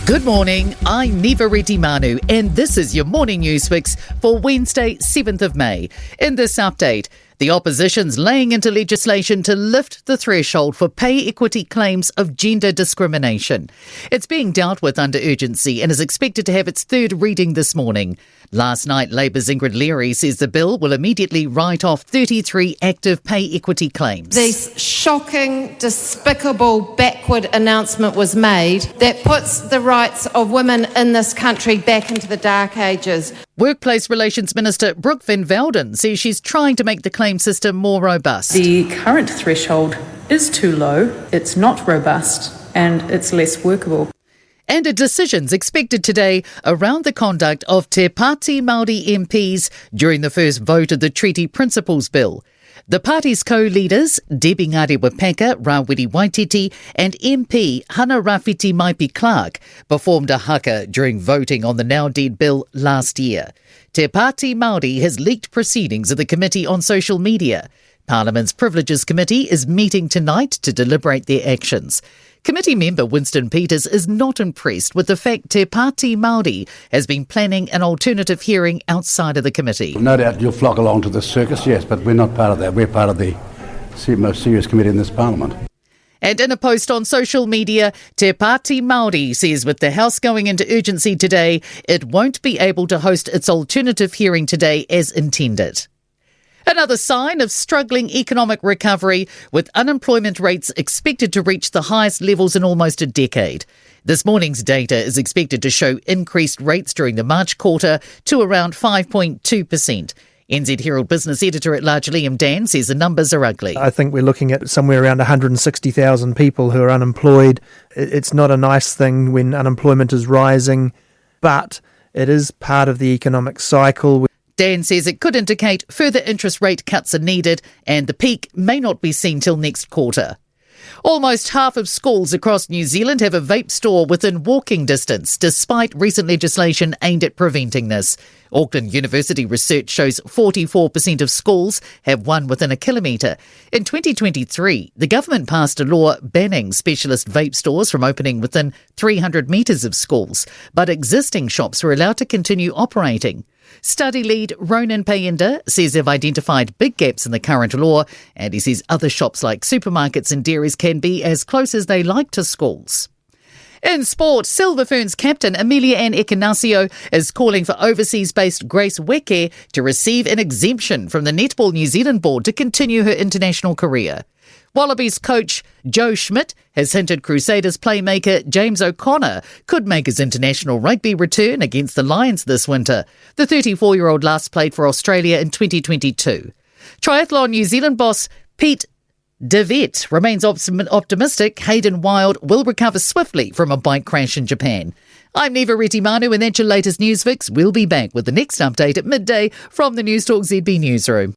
Good morning, I'm Teati Mai, and this is your morning news fix for Wednesday, 7th of May. In this update, the opposition's laying into legislation to lift the threshold for pay equity claims of gender discrimination. It's being dealt with under urgency and is expected to have its third reading this morning. Last night, Labour's Ingrid Leary says the bill will immediately write off 33 active pay equity claims. This shocking, despicable, backward announcement was made that puts the rights of women in this country back into the dark ages. Workplace Relations Minister Brooke Van Velden says she's trying to make the claim system more robust. The current threshold is too low, it's not robust, and it's less workable. And a decision's expected today around the conduct of Teati Mai MPs during the first vote of the Treaty Principles Bill. The party's co-leaders, Debbie Ngāre-Wapaka, Rawiri Waititi and MP Hana Rafiti Maipi Clark performed a haka during voting on the now-dead bill last year. Te Pāti Māori has leaked proceedings of the committee on social media. Parliament's Privileges Committee is meeting tonight to deliberate their actions. Committee member Winston Peters is not impressed with the fact Te Pāti Māori has been planning an alternative hearing outside of the committee. No doubt you'll flock along to the circus, yes, but we're not part of that. We're part of the most serious committee in this Parliament. And in a post on social media, Te Pāti Māori says with the House going into urgency today, it won't be able to host its alternative hearing today as intended. Another sign of struggling economic recovery, with unemployment rates expected to reach the highest levels in almost a decade. This morning's data is expected to show increased rates during the March quarter to around 5.2%. NZ Herald business editor-at-large Liam Dan says the numbers are ugly. I think we're looking at somewhere around 160,000 people who are unemployed. It's not a nice thing when unemployment is rising, but it is part of the economic cycle. Dan says it could indicate further interest rate cuts are needed and the peak may not be seen till next quarter. Almost half of schools across New Zealand have a vape store within walking distance, despite recent legislation aimed at preventing this. Auckland University research shows 44% of schools have one within a kilometre. In 2023, the government passed a law banning specialist vape stores from opening within 300 metres of schools, but existing shops were allowed to continue operating. Study lead Ronan Payenda says they've identified big gaps in the current law, and he says other shops like supermarkets and dairies can be as close as they like to schools. In sport, Silver Ferns captain Amelia Ann Ekenasio is calling for overseas-based Grace Weke to receive an exemption from the Netball New Zealand board to continue her international career. Wallabies coach Joe Schmidt has hinted Crusaders playmaker James O'Connor could make his international rugby return against the Lions this winter. The 34-year-old last played for Australia in 2022. Triathlon New Zealand boss Pete DeVette remains optimistic Hayden Wild will recover swiftly from a bike crash in Japan. I'm Teati Mai, and that's your latest news fix. We'll be back with the next update at midday from the Newstalk ZB newsroom.